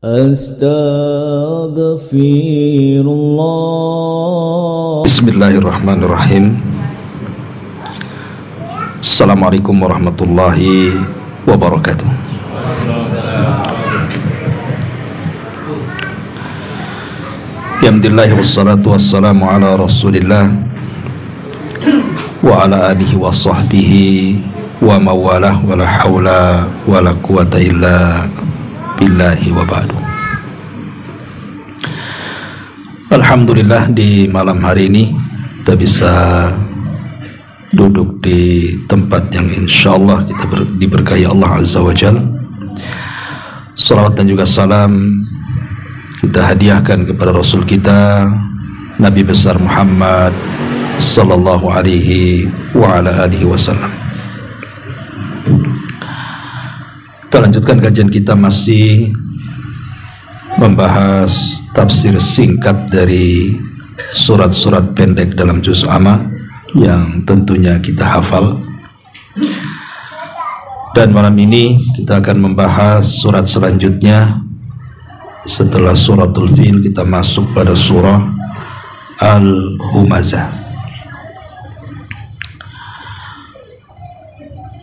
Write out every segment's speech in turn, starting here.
Astaghfirullah. Bismillahirrahmanirrahim. Assalamualaikum warahmatullahi wabarakatuh. Alhamdulillah wassalatu wassalamu ala rasulillah wa ala alihi wa sahbihi wa mawalah wa la hawla wa la quwata illa billahi wa ba'du. Alhamdulillah, di malam hari ini kita bisa duduk di tempat yang insyaallah kita diberkahi Allah Azza wa Jal. Salawat dan juga salam kita hadiahkan kepada Rasul kita Nabi besar Muhammad sallallahu alaihi wa ala alihi wasallam. Kita lanjutkan kajian kita, masih membahas tafsir singkat dari surat-surat pendek dalam juz amma yang tentunya kita hafal. Dan malam ini kita akan membahas surat selanjutnya. Setelah suratul Fil kita masuk pada surah Al-Humazah.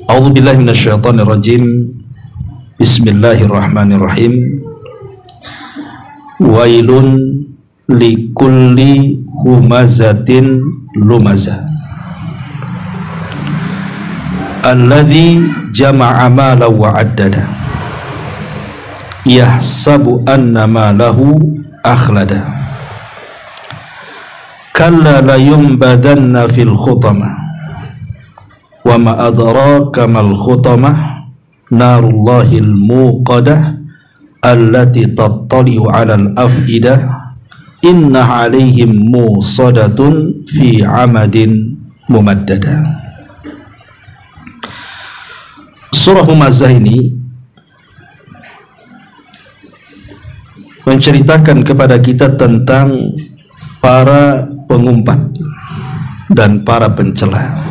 A'udzubillahi minasyaitonirrajim. Bismillahirrahmanirrahim. Wailun likulli humazatin lumazah alladzi jama'a malan wa 'addada yahsabu anna malahu akhlada kalla la yunbadanna fil khutamah wa ma adraka mal khutamah narullahil muqadah allati tattali'u 'alal af'idah inna 'alaihim musadatun fi 'amadin mumaddadah. Surah Humazah ini menceritakan kepada kita tentang para pengumpat dan para pencela.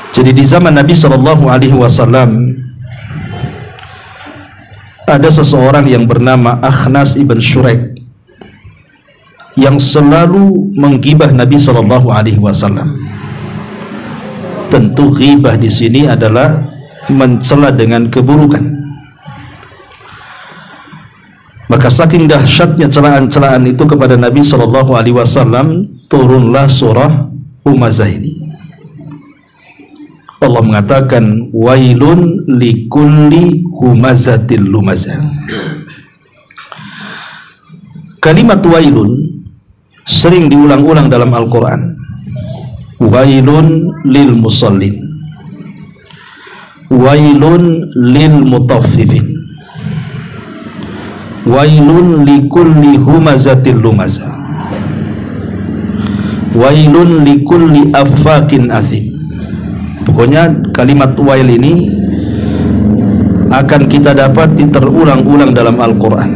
Jadi di zaman Nabi Shallallahu Alaihi Wasallam ada seseorang yang bernama Akhnas ibn Syuraik yang selalu menggibah Nabi Shallallahu Alaihi Wasallam. Tentu ghibah di sini adalah mencela dengan keburukan. Maka saking dahsyatnya celaan-celaan itu kepada Nabi Shallallahu Alaihi Wasallam, turunlah surah Humazah ini. Allah mengatakan wailun likulli humazatil lumazah. Kalimat wailun sering diulang-ulang dalam Al-Quran. Wailun lil musallin, wailun lil mutaffifin, wailun likulli humazatil lumazah, wailun likulli affakin athim. Pokoknya kalimat wail ini akan kita dapati terulang-ulang dalam Al-Quran.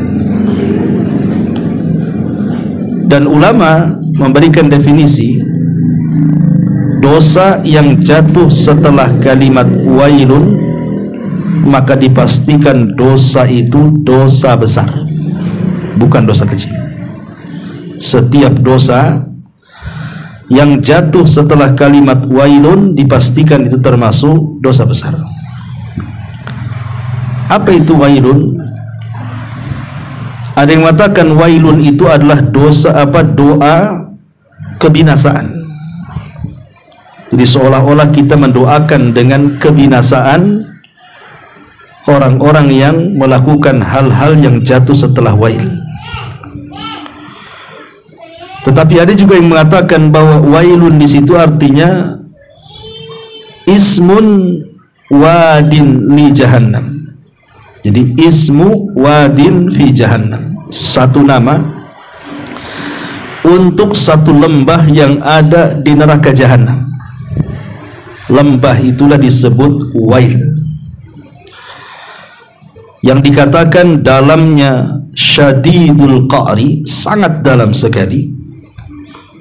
Dan ulama memberikan definisi dosa yang jatuh setelah kalimat wailun, maka dipastikan dosa itu dosa besar, bukan dosa kecil. Setiap dosa yang jatuh setelah kalimat wailun dipastikan itu termasuk dosa besar. Apa itu wailun? Ada yang mengatakan wailun itu adalah doa kebinasaan. Jadi seolah-olah kita mendoakan dengan kebinasaan orang-orang yang melakukan hal-hal yang jatuh setelah wail. Tetapi ada juga yang mengatakan bahwa wailun di situ artinya ismun wadin li jahannam. Jadi ismu wadin fi jahannam, satu nama untuk satu lembah yang ada di neraka jahannam. Lembah itulah disebut wail, yang dikatakan dalamnya syadidul qa'ri, sangat dalam sekali,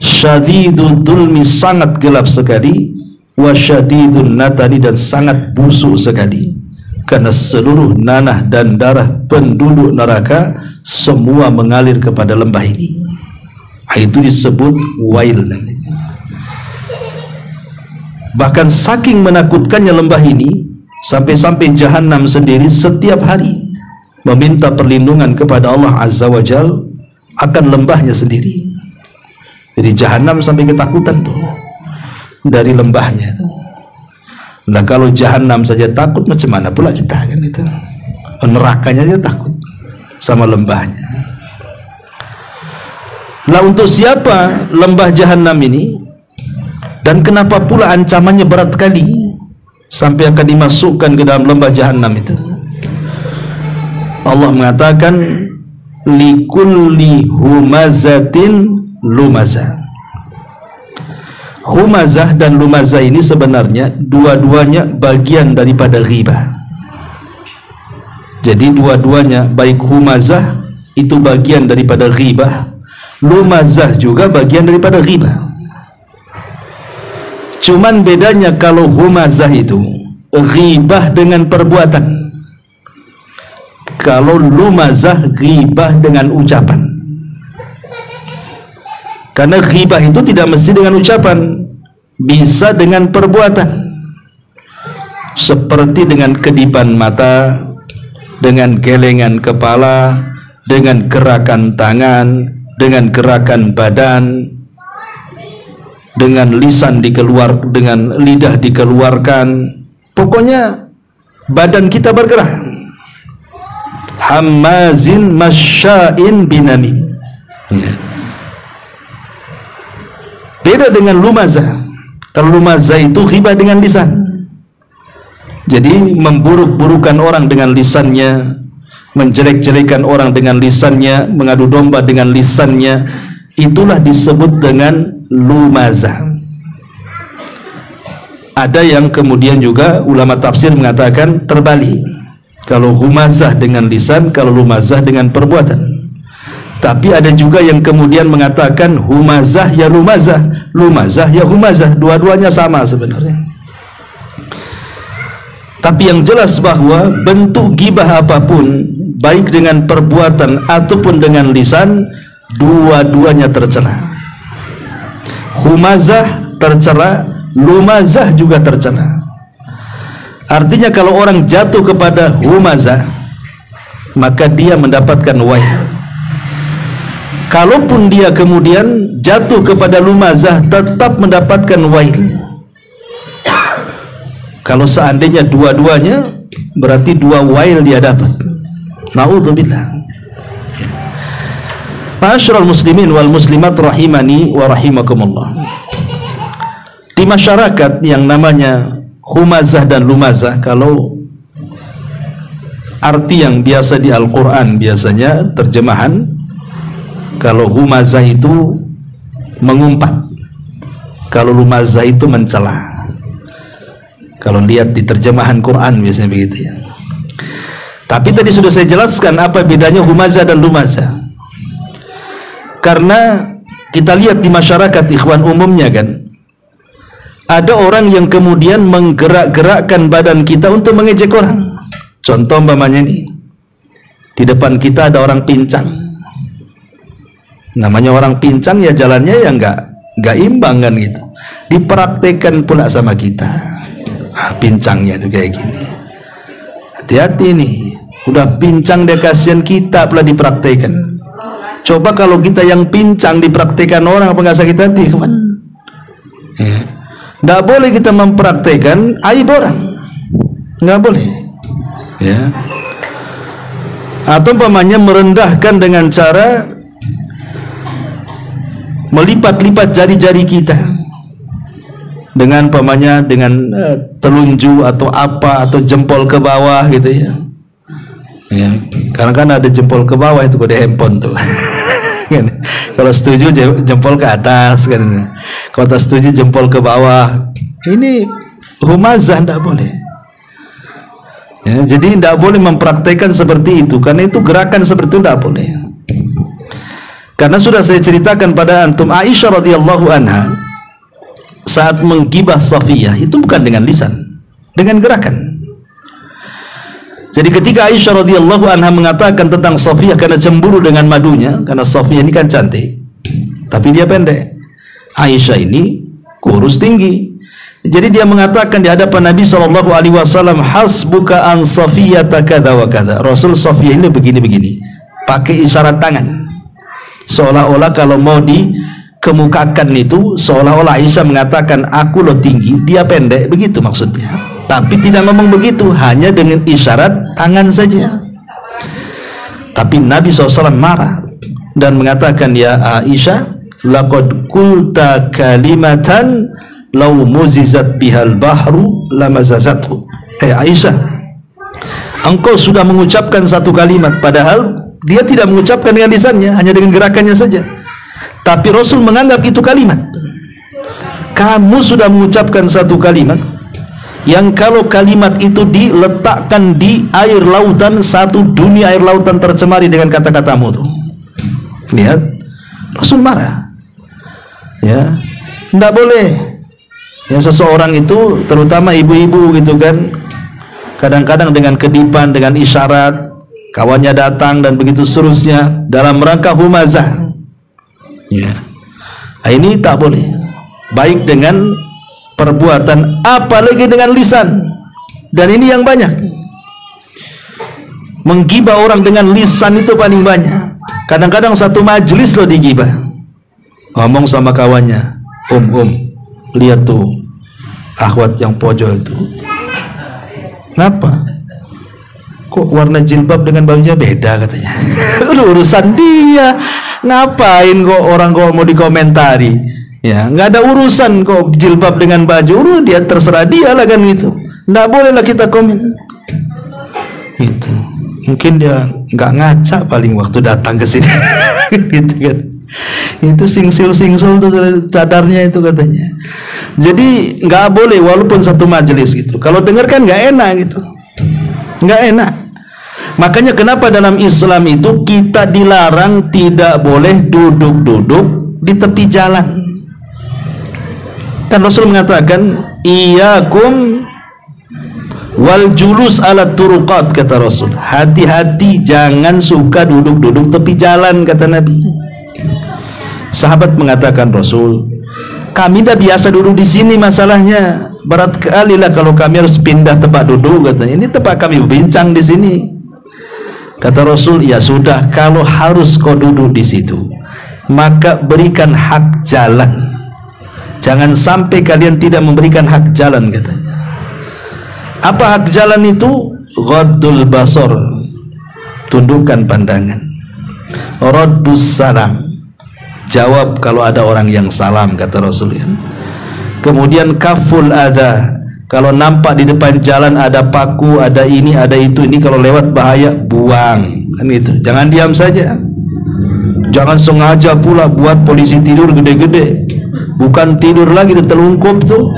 syadidul dulmi, sangat gelap sekali, wa syadidun natani, dan sangat busuk sekali. karena seluruh nanah dan darah penduduk neraka semua mengalir kepada lembah ini. Itu disebut wail namanya. Bahkan saking menakutkannya lembah ini, sampai-sampai Jahannam sendiri setiap hari meminta perlindungan kepada Allah Azza wa Jal akan lembahnya sendiri. Jadi Jahannam sampai ketakutan tuh dari lembahnya itu. Nah kalau Jahannam saja takut, macam mana pula kita kan itu? Nerakanya aja takut sama lembahnya. Lah untuk siapa lembah Jahannam ini, dan kenapa pula ancamannya berat sekali sampai akan dimasukkan ke dalam lembah Jahannam itu? Allah mengatakan likulli humazatin lumazah. Humazah dan lumazah ini sebenarnya dua-duanya bagian daripada ghibah. Jadi dua-duanya, baik humazah itu bagian daripada ghibah, lumazah juga bagian daripada ghibah. Cuman bedanya kalau humazah itu ghibah dengan perbuatan, kalau lumazah ghibah dengan ucapan. Karena ghibah itu tidak mesti dengan ucapan, bisa dengan perbuatan, seperti dengan kedipan mata, dengan gelengan kepala, dengan gerakan tangan, dengan gerakan badan, dengan lisan dikeluar, dengan lidah dikeluarkan, pokoknya badan kita bergerak. Hammazin masya'in binamim. Ya. Beda dengan lumazah. Kalau lumazah itu ghibah dengan lisan, jadi memburuk-burukan orang dengan lisannya, menjelek-jelekan orang dengan lisannya, mengadu domba dengan lisannya, itulah disebut dengan lumazah. Ada yang kemudian juga ulama tafsir mengatakan terbalik, kalau humazah dengan lisan, kalau lumazah dengan perbuatan. Tapi ada juga yang kemudian mengatakan humazah ya lumazah, lumazah ya humazah, dua-duanya sama sebenarnya. Tapi yang jelas bahwa bentuk gibah apapun, baik dengan perbuatan ataupun dengan lisan, dua-duanya tercela. Humazah tercela, lumazah juga tercela. Artinya kalau orang jatuh kepada humazah, maka dia mendapatkan wail. Kalaupun dia kemudian jatuh kepada lumazah, tetap mendapatkan wail. Kalau seandainya dua-duanya, berarti dua wail dia dapat. Na'udzubillah. Ma'asyiral muslimin wal muslimat rahimani wa rahimakumullah. Di masyarakat yang namanya humazah dan lumazah, kalau arti yang biasa di Al-Quran biasanya terjemahan, kalau humazah itu mengumpat, kalau lumazah itu mencela. Kalau lihat di terjemahan Quran biasanya begitu ya. Tapi tadi sudah saya jelaskan apa bedanya humazah dan lumazah. Karena kita lihat di masyarakat ikhwan umumnya kan, ada orang yang kemudian menggerak-gerakkan badan kita untuk mengejek orang. Contoh umpamanya ini, di depan kita ada orang pincang. Namanya orang pincang ya jalannya ya nggak imbang kan gitu. Dipraktekkan pula sama kita. Pincangnya itu kayak gini. Hati-hati nih. Udah pincang dia, kasihan kita pula dipraktekkan. Coba kalau kita yang pincang dipraktekkan orang, apa nggak sakit hati kawan? Ya. Nggak boleh kita mempraktekkan aib orang. Nggak boleh. Ya. Atau umpamanya merendahkan dengan cara melipat-lipat jari-jari kita dengan pamannya, dengan telunjuk atau apa, atau jempol ke bawah gitu ya. Ya, karena kan ada jempol ke bawah itu kode handphone tuh. Kalau setuju jempol ke atas kan. Kalau tak setuju jempol ke bawah. Ini humazah, tidak boleh. Ya, jadi tidak boleh mempraktekkan seperti itu, karena itu gerakan seperti itu tidak boleh. Karena sudah saya ceritakan pada antum, Aisyah radhiyallahu anha saat menggibah Safiyah itu bukan dengan lisan, dengan gerakan. Jadi ketika Aisyah radhiyallahu anha mengatakan tentang Safiyah karena cemburu dengan madunya, karena Safiyah ini kan cantik tapi dia pendek, Aisyah ini kurus tinggi. Jadi dia mengatakan di hadapan Nabi SAW, hasbuka an Safiyata kadza wa kadza. Rasul, Safiyah ini begini-begini, pakai isyarat tangan, seolah-olah kalau mau dikemukakan itu seolah-olah Aisyah mengatakan aku lo tinggi, dia pendek, begitu maksudnya. Tapi tidak ngomong begitu, hanya dengan isyarat tangan saja. Tapi Nabi SAW marah dan mengatakan, ya Aisyah, laqad qulta kalimatan law muzizat bihal bahru lamazazathu. Aisyah, engkau sudah mengucapkan satu kalimat, padahal dia tidak mengucapkan dengan lisannya, hanya dengan gerakannya saja. Tapi Rasul menganggap itu kalimat. Kamu sudah mengucapkan satu kalimat yang kalau kalimat itu diletakkan di air lautan, satu dunia air lautan tercemari dengan kata-katamu tuh. Lihat, Rasul marah. Ya, tidak boleh. Yang seseorang itu, terutama ibu-ibu gitu kan, kadang-kadang dengan kedipan, dengan isyarat, kawannya datang dan begitu seterusnya dalam rangka humazah. Ya, ini tak boleh. Baik dengan perbuatan, apalagi dengan lisan. Dan ini yang banyak. Menggibah orang dengan lisan itu paling banyak. Kadang-kadang satu majelis loh digibah. Ngomong sama kawannya, lihat tuh akhwat yang pojok itu, kenapa kok warna jilbab dengan bajunya beda katanya. Urusan dia, ngapain kok orang kok mau dikomentari. Ya, nggak ada urusan kok jilbab dengan baju, dia terserah dia lah kan gitu. Nggak boleh lah kita komen. Gitu. Mungkin dia nggak ngaca paling waktu datang ke sini. Gitu kan. Itu singsil tuh cadarnya itu katanya. Jadi nggak boleh walaupun satu majelis gitu. Kalau dengar kan nggak enak gitu. Nggak enak. Makanya kenapa dalam Islam itu kita dilarang tidak boleh duduk-duduk di tepi jalan. Kan Rasul mengatakan, iyyakum wal julus ala turuqat, kata Rasul. Hati-hati jangan suka duduk-duduk tepi jalan, kata Nabi. Sahabat mengatakan, Rasul, kami dah biasa duduk di sini, masalahnya berat kali lah kalau kami harus pindah tempat duduk, katanya. Ini tempat kami berbincang di sini. Kata Rasul, ya sudah, kalau harus kau duduk di situ, maka berikan hak jalan. Jangan sampai kalian tidak memberikan hak jalan, katanya. Apa hak jalan itu? Ghaddul basar, tundukkan pandangan. Raddus salam, jawab kalau ada orang yang salam, kata Rasul. Kemudian kaful adha, kalau nampak di depan jalan ada paku, ada ini, ada itu, ini kalau lewat bahaya, buang, kan itu. Jangan diam saja. Jangan sengaja pula buat polisi tidur gede-gede. Bukan tidur lagi, ditelungkup tuh.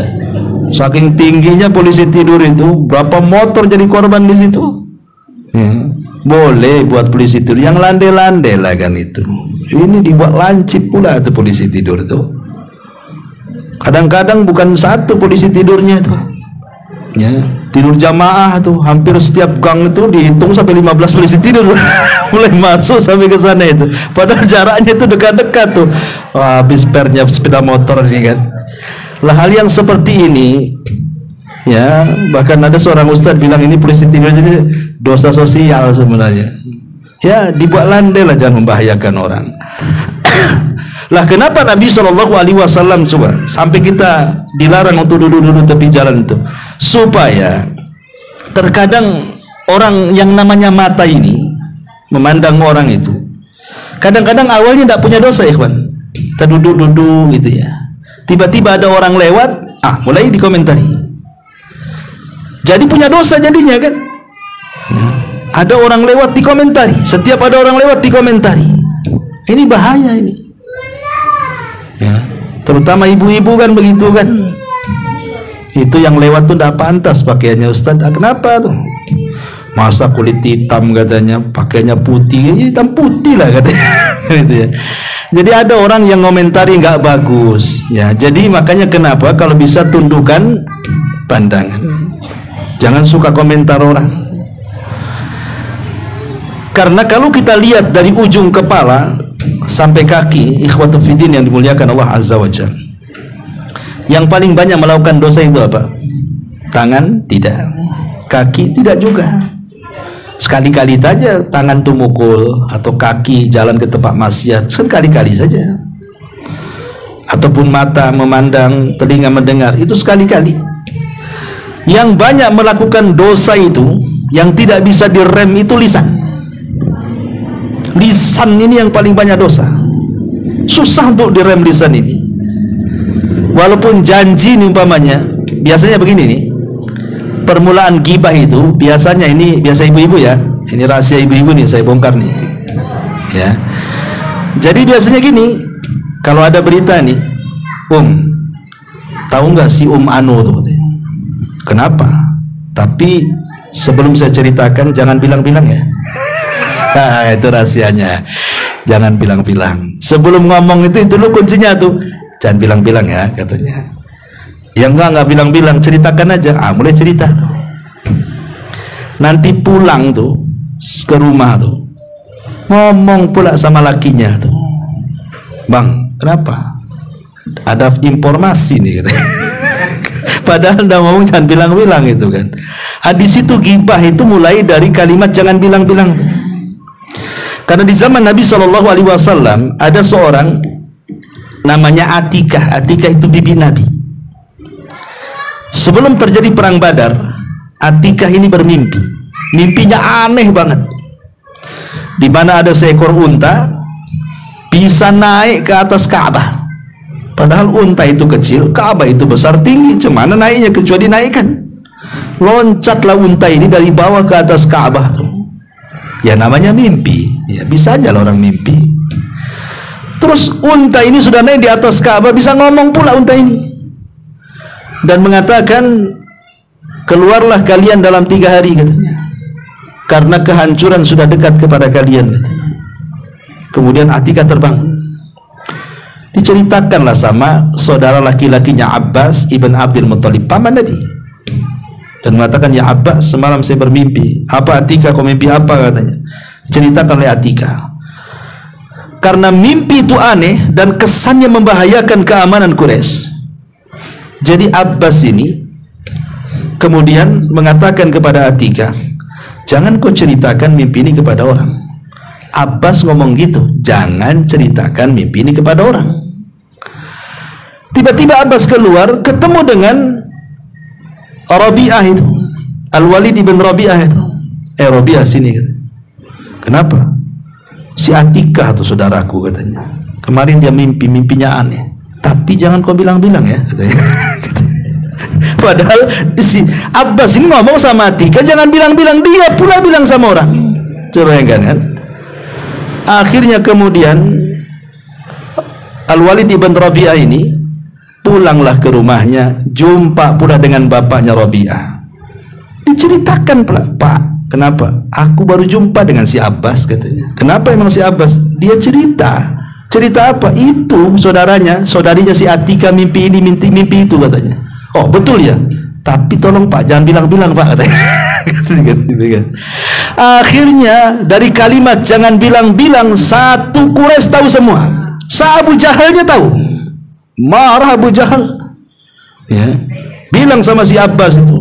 Saking tingginya polisi tidur itu, berapa motor jadi korban di situ. Boleh buat polisi tidur yang landai-landai lah kan itu. Ini dibuat lancip pula itu polisi tidur itu. Kadang-kadang bukan satu polisi tidurnya itu. Ya, tidur jamaah tuh, hampir setiap gang itu dihitung sampai 15 polisi tidur. Mulai masuk sampai ke sana itu. Padahal jaraknya itu dekat-dekat tuh. Wah, habis pernya sepeda motor ini kan. Lah hal yang seperti ini, ya, bahkan ada seorang ustadz bilang ini polisi tidur jadi dosa sosial sebenarnya. Ya, dibuat landai lah, jangan membahayakan orang. Lah kenapa Nabi SAW coba sampai kita dilarang untuk duduk-duduk tepi jalan itu? Supaya terkadang orang yang namanya mata ini memandang orang itu, kadang-kadang awalnya tidak punya dosa, ikhwan. Kita duduk-duduk gitu ya, tiba-tiba ada orang lewat, mulai dikomentari. Jadi punya dosa jadinya kan. Ada orang lewat dikomentari, setiap ada orang lewat dikomentari. Ini bahaya ini. Ya, terutama ibu-ibu kan begitu kan. Itu yang lewat tuh tidak pantas pakaiannya, Ustaz. Kenapa tuh? Masa kulit hitam katanya, pakaiannya putih, hitam putih lah katanya. Gitu ya. Jadi ada orang yang ngomentari nggak bagus. Ya, jadi makanya kenapa kalau bisa tundukkan pandangan. Jangan suka komentar orang. Karena kalau kita lihat dari ujung kepala sampai kaki, ikhwatu fiddin yang dimuliakan Allah Azza wa Jalla, yang paling banyak melakukan dosa itu apa? Tangan? Tidak. Kaki? Tidak juga. Sekali-kali saja tangan itu mukul, atau kaki jalan ke tempat maksiat, sekali-kali saja. Ataupun mata memandang, telinga mendengar, itu sekali-kali. Yang banyak melakukan dosa itu, yang tidak bisa direm itu lisan. Lisan ini yang paling banyak dosa. Susah untuk direm lisan ini. Walaupun janji nih umpamanya, biasanya begini nih, permulaan gibah itu biasanya, ini biasa ibu-ibu ya, ini rahasia ibu-ibu nih saya bongkar nih ya. Jadi biasanya gini, kalau ada berita nih, tahu nggak si Anu tuh? Kenapa? Tapi sebelum saya ceritakan jangan bilang-bilang ya. Nah, itu rahasianya, jangan bilang-bilang. Sebelum ngomong itu dulu kuncinya tuh, jangan bilang-bilang ya katanya. Yang enggak bilang-bilang, ceritakan aja. Mulai cerita tuh. Nanti pulang tuh ke rumah tuh, ngomong pula sama lakinya tuh, Bang, kenapa? Ada informasi nih katanya. Padahal udah ngomong jangan bilang-bilang itu kan. Di situ gibah itu mulai dari kalimat jangan bilang-bilang. Karena di zaman Nabi SAW ada seorang namanya Atikah. Atikah itu bibi Nabi. Sebelum terjadi perang Badar, Atikah ini bermimpi. Mimpinya aneh banget. Di mana ada seekor unta bisa naik ke atas Ka'bah. Padahal unta itu kecil, Ka'bah itu besar tinggi. Cemana naiknya kecuali naikkan. Loncatlah unta ini dari bawah ke atas Ka'bah tuh. Ya namanya mimpi, ya bisa aja lah orang mimpi. Terus unta ini sudah naik di atas Ka'bah, bisa ngomong pula unta ini dan mengatakan, keluarlah kalian dalam 3 hari katanya, karena kehancuran sudah dekat kepada kalian katanya. Kemudian Atikah terbang. Diceritakanlah sama saudara laki-lakinya Abbas ibn Abdul Muttalib, paman Nabi, dan mengatakan, ya Abbas, semalam saya bermimpi. Apa Atikah, kau mimpi apa katanya? Ceritakan oleh Atikah. Karena mimpi itu aneh dan kesannya membahayakan keamanan Quraisy. Jadi Abbas ini kemudian mengatakan kepada Atikah, jangan kau ceritakan mimpi ini kepada orang. Abbas ngomong gitu, jangan ceritakan mimpi ini kepada orang. Tiba-tiba Abbas keluar, ketemu dengan Rabi'ah itu, Al-Walid ibn Rabi'ah itu. Rabi'ah sini katanya. Kenapa? Si Atikah tuh saudaraku katanya. Kemarin dia mimpinya aneh. Tapi jangan kau bilang-bilang ya katanya. Padahal si Abbas ini ngomong sama Atikah jangan bilang-bilang, dia pula bilang sama orang. Coba kan? Akhirnya kemudian Al-Walid ibn Rabi'ah ini pulanglah ke rumahnya, jumpa pula dengan bapaknya Rabi'ah. Diceritakan pula, Pak, kenapa? Aku baru jumpa dengan si Abbas katanya. Kenapa emang si Abbas? Dia cerita. Cerita apa? Itu saudarinya si Atikah mimpi ini, mimpi itu katanya. Oh betul ya? Tapi tolong Pak, jangan bilang-bilang Pak katanya. Akhirnya dari kalimat jangan bilang-bilang, satu Quraisy tahu semua. Abu Jahalnya tahu. Marah Abu Jahal ya, bilang sama si Abbas itu,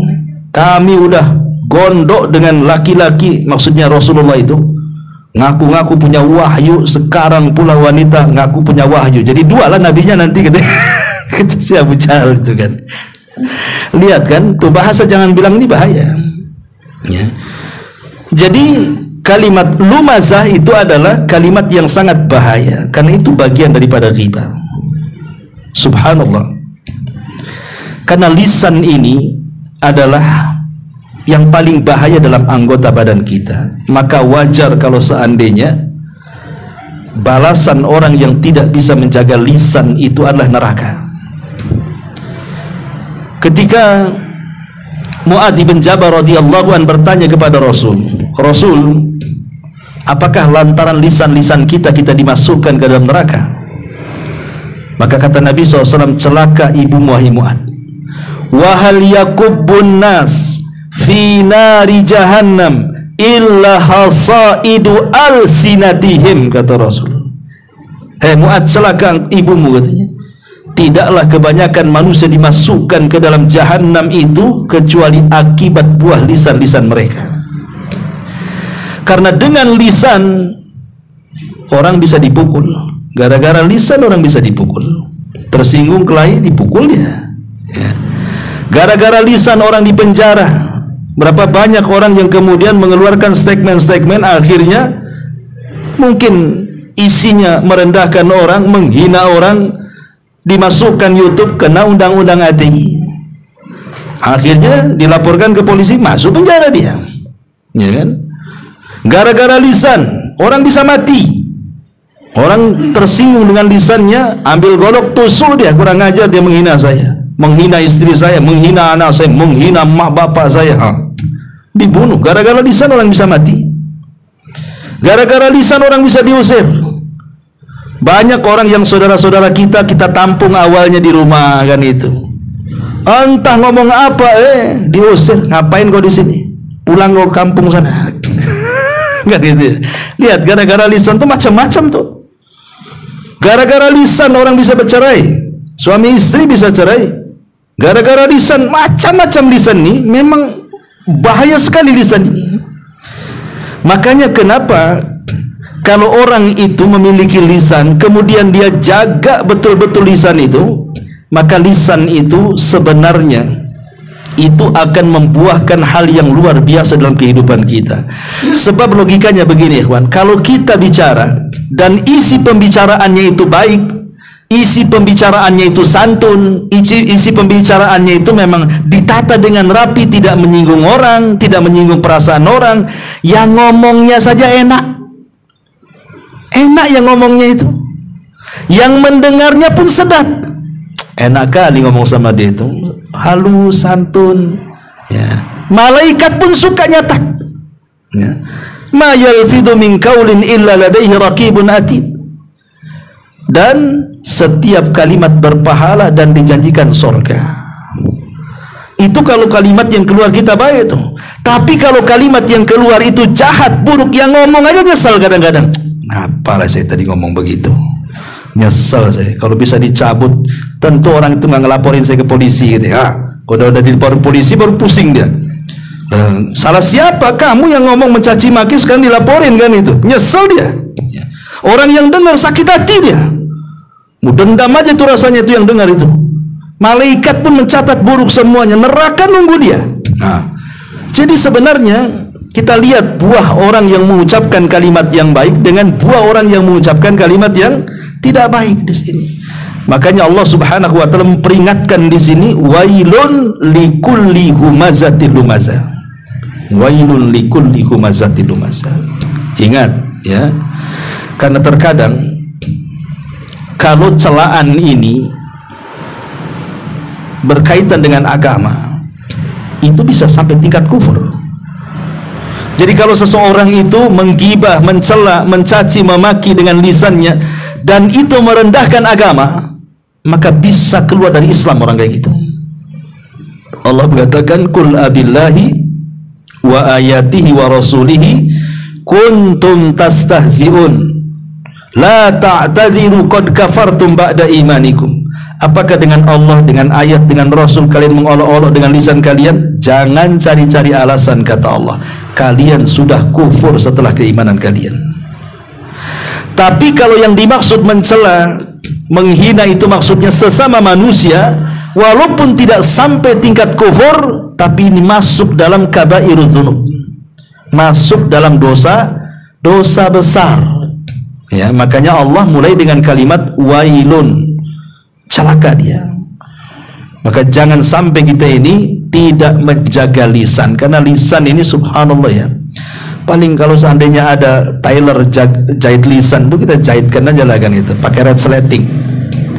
kami udah gondok dengan laki-laki, maksudnya Rasulullah itu ngaku-ngaku punya wahyu, sekarang pula wanita ngaku punya wahyu, jadi 2 lah nabinya nanti gitu. Kata si Abu Jahal itu kan. Lihat kan, tuh bahasa jangan bilang ini bahaya ya. Jadi kalimat lumazah itu adalah kalimat yang sangat bahaya, karena itu bagian daripada ghibah. Subhanallah. Karena lisan ini adalah yang paling bahaya dalam anggota badan kita. Maka wajar kalau seandainya balasan orang yang tidak bisa menjaga lisan itu adalah neraka. Ketika Mu'adz bin Jabal radhiyallahu an bertanya kepada Rasul, apakah lantaran lisan-lisan kita dimasukkan ke dalam neraka? Maka kata Nabi SAW, celaka ibu wahai Mu'adz. Wa hal yakubbun nas fi nari jahannam illa hasaidu alsinatihim, kata Rasul. Mu'adz, celaka ibumu, katanya. Tidaklah kebanyakan manusia dimasukkan ke dalam jahanam itu kecuali akibat buah lisan-lisan mereka. Karena dengan lisan orang bisa dipukul. Gara-gara lisan orang bisa dipukul. Tersinggung kelahi, dipukul dia. Ya. Gara-gara lisan orang dipenjara. Berapa banyak orang yang kemudian mengeluarkan statement-statement, akhirnya mungkin isinya merendahkan orang, menghina orang, dimasukkan YouTube, kena undang-undang ATI, akhirnya dilaporkan ke polisi, masuk penjara dia, ya kan? Gara-gara lisan orang bisa mati. Orang tersinggung dengan lisannya, ambil golok tusuk dia, kurang ajar dia menghina saya, menghina istri saya, menghina anak saya, menghina mak bapak saya, dibunuh. Gara-gara lisan orang bisa mati. Gara-gara lisan orang bisa diusir. Banyak orang yang saudara-saudara kita tampung awalnya di rumah, kan itu. Entah ngomong apa, diusir. Ngapain kau di sini? Pulang kau kampung sana. Kan gitu. Lihat, gara-gara lisan tuh macam-macam tuh. Gara-gara lisan orang bisa bercerai. Suami istri bisa cerai. Gara-gara lisan, macam-macam lisan nih. Memang bahaya sekali lisan ini. Makanya kenapa kalau orang itu memiliki lisan, kemudian dia jaga betul-betul lisan itu, maka lisan itu sebenarnya itu akan membuahkan hal yang luar biasa dalam kehidupan kita. Sebab logikanya begini, ikhwan, kalau kita bicara dan isi pembicaraannya itu baik, isi pembicaraannya itu santun, isi pembicaraannya itu memang ditata dengan rapi, tidak menyinggung orang, tidak menyinggung perasaan orang, yang ngomongnya saja enak yang ngomongnya itu, yang mendengarnya pun sedap, enak kali ngomong sama dia itu, halus, santun, ya. Malaikat pun suka nyatat, ya. Ma yalfidu min qaulin illa ladaihi raqibun atid. Dan setiap kalimat berpahala dan dijanjikan surga. Itu kalau kalimat yang keluar kita baik itu. Tapi kalau kalimat yang keluar itu jahat, buruk, yang ngomong aja nyesel kadang-kadang. Apalah saya tadi ngomong begitu, nyesel saya. Kalau bisa dicabut, tentu orang itu nggak ngelaporin saya ke polisi gitu ya. Kalau udah dilaporin polisi baru pusing dia. Salah siapa? Kamu yang ngomong mencaci maki, sekarang dilaporin, kan itu. Nyesel dia. Orang yang dengar sakit hati dia. Dendam aja tuh rasanya itu yang dengar itu. Malaikat pun mencatat buruk semuanya, neraka nunggu dia. Nah, jadi sebenarnya kita lihat buah orang yang mengucapkan kalimat yang baik dengan buah orang yang mengucapkan kalimat yang tidak baik di sini. Makanya Allah Subhanahu wa taala memperingatkan di sini, wailun likulli humazatil lumazah. Wailun likulli humazatil lumazah. Ingat ya. Karena terkadang kalau celaan ini berkaitan dengan agama, itu bisa sampai tingkat kufur. Jadi kalau seseorang itu menggibah, mencela, mencaci, memaki dengan lisannya, dan itu merendahkan agama, maka bisa keluar dari Islam orang kayak gitu. Allah mengatakan, Qul abillahi wa ayatihi wa rasulihi kuntum tastahzi'un la ta'tadiru qad kafartum ba'da imanikum. Apakah dengan Allah, dengan ayat, dengan Rasul kalian mengolok-olok dengan lisan kalian? Jangan cari-cari alasan, kata Allah. Kalian sudah kufur setelah keimanan kalian. Tapi kalau yang dimaksud mencela, menghina itu maksudnya sesama manusia, walaupun tidak sampai tingkat kufur, tapi ini masuk dalam kabairudz dzunub, masuk dalam dosa besar. Ya, makanya Allah mulai dengan kalimat wailun, celaka dia. Maka jangan sampai kita ini tidak menjaga lisan, karena lisan ini subhanallah ya. Paling kalau seandainya ada tailor jahit lisan tuh kita jahitkan aja lah, kan itu, pakai resleting.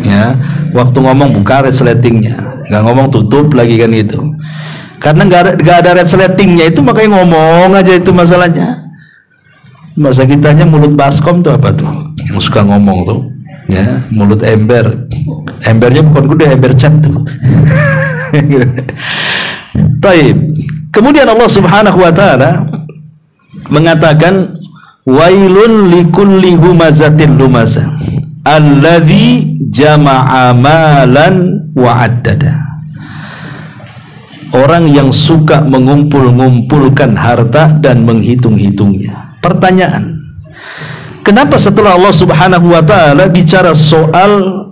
Ya, waktu ngomong buka resletingnya, nggak ngomong tutup lagi, kan itu. Karena nggak ada resletingnya itu, makanya ngomong aja itu masalahnya. Masa kitanya mulut baskom tuh apa tuh, yang suka ngomong tuh, ya, mulut ember. Embernya bukan kuda, ember cat tuh. Taib. Kemudian Allah Subhanahu wa taala mengatakan wailun likulli humazatin lumazah alladzi jama'a malan wa addada. Orang yang suka mengumpul-ngumpulkan harta dan menghitung-hitungnya. Pertanyaan, kenapa setelah Allah Subhanahu wa taala bicara soal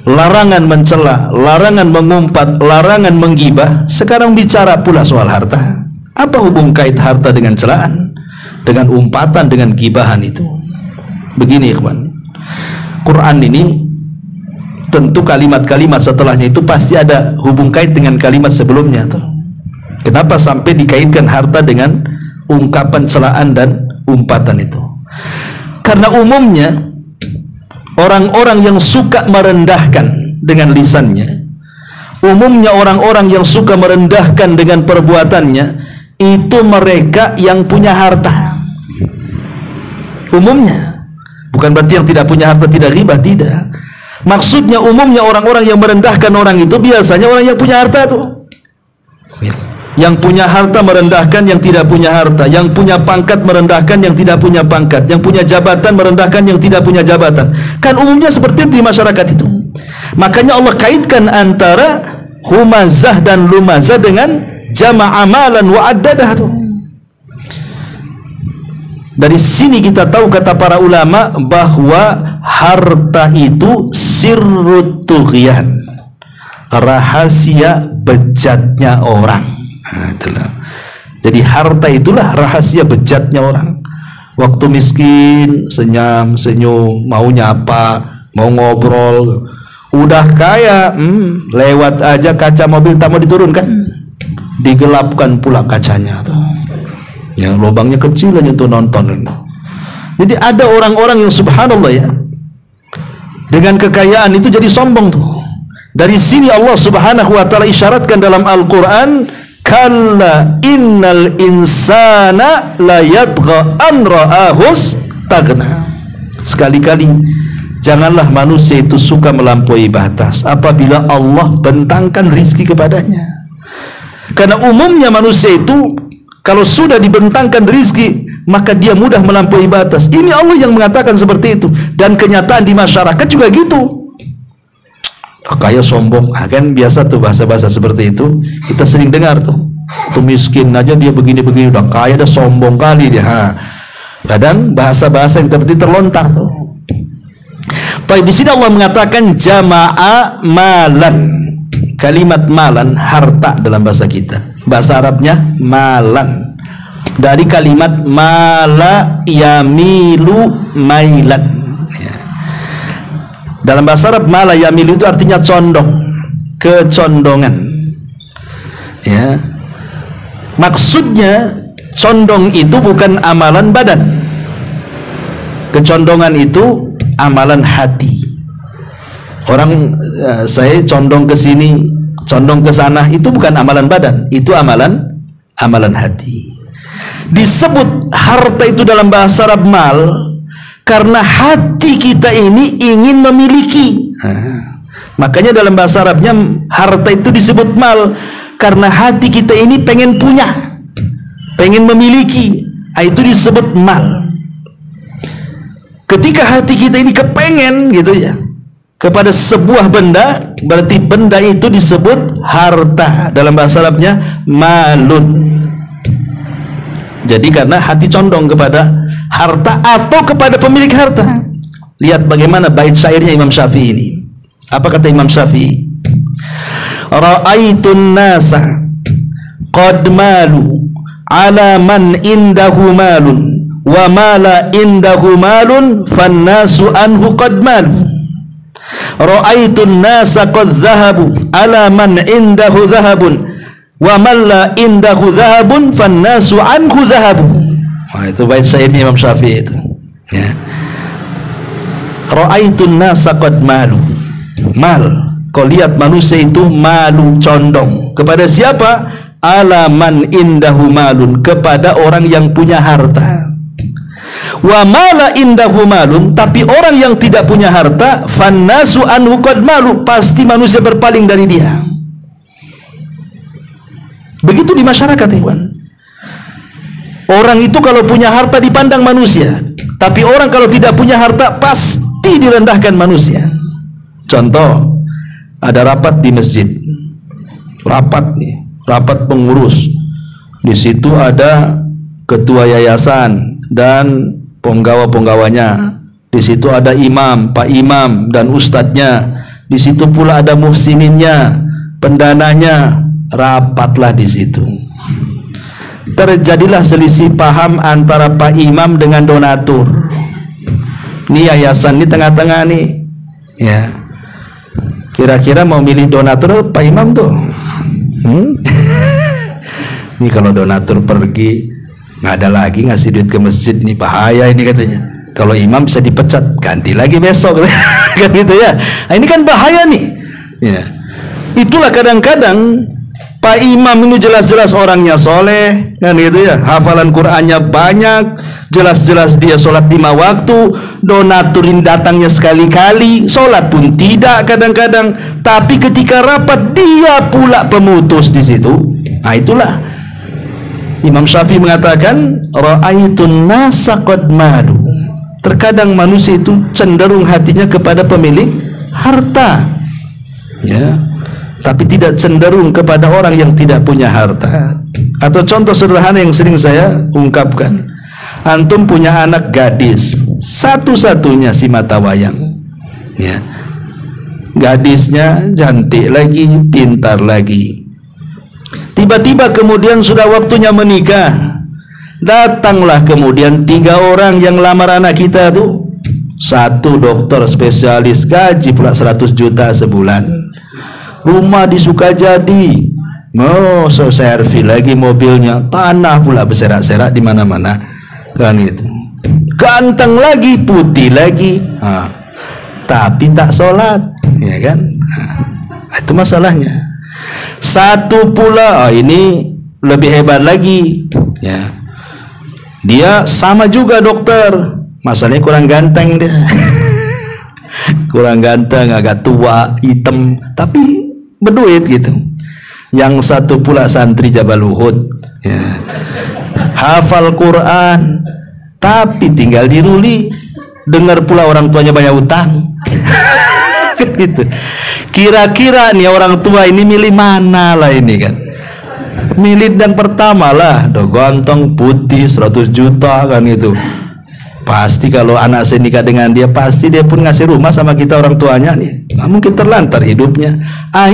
larangan mencela, larangan mengumpat, larangan menggibah, sekarang bicara pula soal harta? Apa hubung kait harta dengan celaan, dengan umpatan, dengan gibahan itu? Begini ikhwan, Quran ini tentu kalimat-kalimat setelahnya itu pasti ada hubung kait dengan kalimat sebelumnya tuh. Kenapa sampai dikaitkan harta dengan ungkapan celaan dan umpatan itu? Karena umumnya orang-orang yang suka merendahkan dengan lisannya, umumnya orang-orang yang suka merendahkan dengan perbuatannya, itu mereka yang punya harta. Umumnya, bukan berarti yang tidak punya harta tidak ghibah, tidak. Maksudnya umumnya orang-orang yang merendahkan orang itu biasanya orang yang punya harta tuh. Yang punya harta merendahkan yang tidak punya harta, yang punya pangkat merendahkan yang tidak punya pangkat, yang punya jabatan merendahkan yang tidak punya jabatan. Kan umumnya seperti itu di masyarakat itu. Makanya Allah kaitkan antara humazah dan lumazah dengan jama'a malan wa addadah tuh. Dari sini kita tahu kata para ulama bahwa harta itu sirrut tughyan, rahasia bejatnya orang. Nah, itulah. Jadi harta itulah rahasia bejatnya orang. Waktu miskin senyum senyum, maunya apa, mau ngobrol. Udah kaya, lewat aja kaca mobil tak mau diturunkan, digelapkan pula kacanya tuh. Yang lubangnya kecil aja untuk nonton. Jadi ada orang-orang yang subhanallah ya, dengan kekayaan itu jadi sombong tuh. Dari sini Allah Subhanahu wa taala isyaratkan dalam Al-Qur'an, kalla innal insana la yatgha an ra'ahus taghna. Sekali-kali janganlah manusia itu suka melampaui batas apabila Allah bentangkan rizki kepadanya. Karena umumnya manusia itu kalau sudah dibentangkan rizki, maka dia mudah melampaui batas. Ini Allah yang mengatakan seperti itu. Dan kenyataan di masyarakat juga gitu. Kaya sombong, kan biasa tuh bahasa-bahasa seperti itu. Kita sering dengar tuh. Tuh miskin aja dia begini-begini, udah kaya, udah sombong kali dia. Kadang bahasa-bahasa yang seperti terlontar tuh. Baik, di sini Allah mengatakan jama'a malan. Kalimat malan harta dalam bahasa kita. Bahasa Arabnya malan, dari kalimat mala yamilu mailan ya. Dalam bahasa Arab mala yamilu itu artinya condong, kecondongan ya. Maksudnya condong itu bukan amalan badan, kecondongan itu amalan hati. Orang saya condong ke sini, condong ke sana, itu bukan amalan badan, itu amalan hati. Disebut harta itu dalam bahasa Arab mal karena hati kita ini ingin memiliki. Makanya dalam bahasa Arabnya harta itu disebut mal karena hati kita ini pengen punya, pengen memiliki. Itu disebut mal. Ketika hati kita ini kepengen gitu ya kepada sebuah benda, berarti benda itu disebut harta. Dalam bahasa Arabnya malun. Jadi karena hati condong kepada harta atau kepada pemilik harta. Lihat bagaimana bait syairnya Imam Syafi'i ini. Apa kata Imam Syafi'i? Ra'aitun nasa qad malu ala man indahu malun wa mala indahu malun fannasu anhu qad malu. Ra'aitun nasa qad dhahabu ala man indahu dhahabun wa man la indahu dhahabun fannasu anhu dhahabu. Wah, itu bait syairnya Imam Syafi'i itu ya. Ra'aitun nasa qad malu, mal, kau lihat manusia itu malu, condong kepada siapa? Ala man indahu malun, kepada orang yang punya harta. Wa mala indahu malun, tapi orang yang tidak punya harta, fannasu anhu qad malu, pasti manusia berpaling dari dia. Begitu di masyarakat, ikhwan. Orang itu kalau punya harta dipandang manusia, tapi orang kalau tidak punya harta pasti direndahkan manusia. Contoh, ada rapat di masjid, rapat pengurus. Di situ ada ketua yayasan dan penggawa-penggawanya. Di situ ada imam, pak imam dan ustadznya. Di situ pula ada muhsininnya, pendananya. Rapatlah di situ. Terjadilah selisih paham antara pak imam dengan donatur. Ini yayasan di tengah-tengah nih, ya. Kira-kira mau milih donatur pak imam tuh? Ini kalau donatur pergi, nggak ada lagi ngasih duit ke masjid, nih bahaya ini katanya. Kalau imam bisa dipecat, ganti lagi besok, kan gitu ya. Nah, ini kan bahaya nih. Ya. Itulah kadang-kadang pak imam ini jelas-jelas orangnya soleh, kan gitu ya. Hafalan Qur'annya banyak, jelas-jelas dia sholat 5 waktu, donaturin datangnya sekali-kali, sholat pun tidak kadang-kadang. Tapi ketika rapat dia pula pemutus di situ. Nah itulah Imam Syafi'i mengatakan, ra'aitun nasa qad malu. Terkadang manusia itu cenderung hatinya kepada pemilik harta, ya, tapi tidak cenderung kepada orang yang tidak punya harta. Atau contoh sederhana yang sering saya ungkapkan, antum punya anak gadis, satu-satunya si mata wayang, ya, gadisnya cantik lagi, pintar lagi. Tiba-tiba kemudian sudah waktunya menikah. Datanglah kemudian 3 orang yang lamar anak kita tuh. 1 dokter spesialis, gaji pula 100 juta sebulan. Rumah di Sukajadi, servis lagi mobilnya, tanah pula berserak-serak di mana-mana, kan itu. Ganteng lagi, putih lagi, tapi tak sholat, ya kan? Itu masalahnya. 1 pula, ini lebih hebat lagi, ya. Dia sama juga dokter, masalahnya kurang ganteng dia. Kurang ganteng, agak tua, hitam, tapi berduit gitu. Yang 1 pula santri Jabal Uhud, ya. Hafal Quran, tapi tinggal di Ruli. Dengar pula orang tuanya banyak utang. Gitu. Kira-kira nih orang tua ini milih mana lah ini kan? Milih yang pertama lah, ganteng, putih, 100 juta kan gitu. Pasti kalau anak saya nikah dengan dia, pasti dia pun ngasih rumah sama kita orang tuanya nih. Nggak mungkin terlantar hidupnya.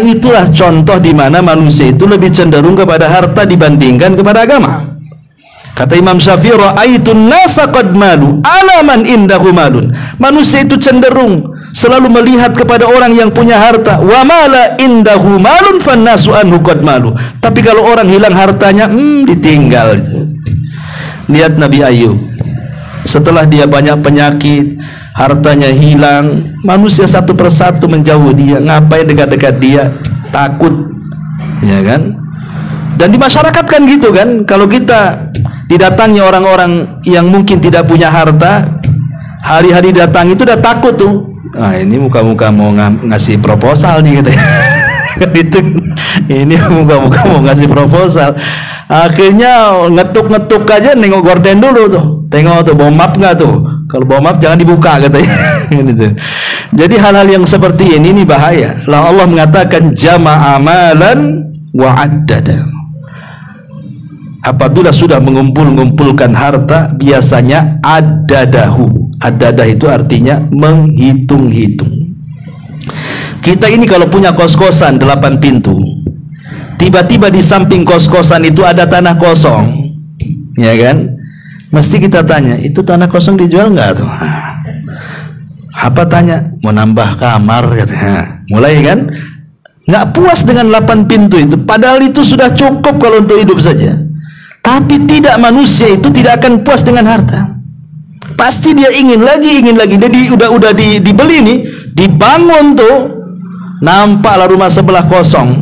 Itulah contoh di mana manusia itu lebih cenderung kepada harta dibandingkan kepada agama. Kata Imam Syafi'i, ra'aitun nasa qad malu ala man indahu malun. Manusia itu cenderung selalu melihat kepada orang yang punya harta. Wa mala indahu malun fannasu anhu qad malu. Tapi kalau orang hilang hartanya, ditinggal. Lihat Nabi Ayub. Setelah dia banyak penyakit, hartanya hilang, manusia satu persatu menjauh dia. Ngapain dekat-dekat dia? Takut, ya kan? Dan di masyarakat kan gitu kan. Kalau kita didatangi orang-orang yang mungkin tidak punya harta, hari-hari datang itu udah takut tuh. Ini muka-muka mau ngasih proposal nih gitu. Itu ini muka-muka mau ngasih proposal. Akhirnya ngetuk-ngetuk aja, nengok gorden dulu tuh. Tengok tuh bawa map nggak tuh. Kalau bawa map jangan dibuka katanya. Gitu. Jadi hal-hal yang seperti ini bahaya. Lah Allah mengatakan jama'a amalan wa addada. Apabila sudah mengumpulkan harta, biasanya adadahu. Adadah itu artinya menghitung-hitung. Kita ini kalau punya kos-kosan 8 pintu, tiba-tiba di samping kos-kosan itu ada tanah kosong, ya kan? Mesti kita tanya, itu tanah kosong dijual nggak tuh? Apa tanya? Mau nambah kamar katanya. Mulai kan? Nggak puas dengan 8 pintu itu, padahal itu sudah cukup kalau untuk hidup saja. Tapi tidak, manusia itu tidak akan puas dengan harta. Pasti dia ingin lagi. Jadi udah dibeli nih, dibangun tuh, nampaklah rumah sebelah kosong.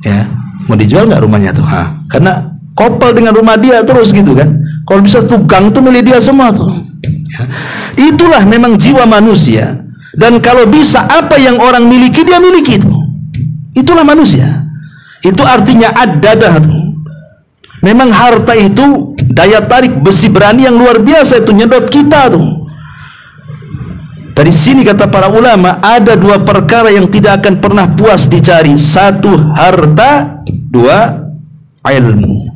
Ya, mau dijual nggak rumahnya tuh? Karena kopel dengan rumah dia terus gitu kan. Kalau bisa tuh gang tuh milik dia semua tuh. Ya. Itulah memang jiwa manusia. Dan kalau bisa apa yang orang miliki dia miliki tuh. Itulah manusia. Itu artinya adadah tuh. Memang harta itu daya tarik besi berani yang luar biasa, itu nyedot kita tuh. Dari sini kata para ulama, ada dua perkara yang tidak akan pernah puas dicari. Satu harta, dua ilmu.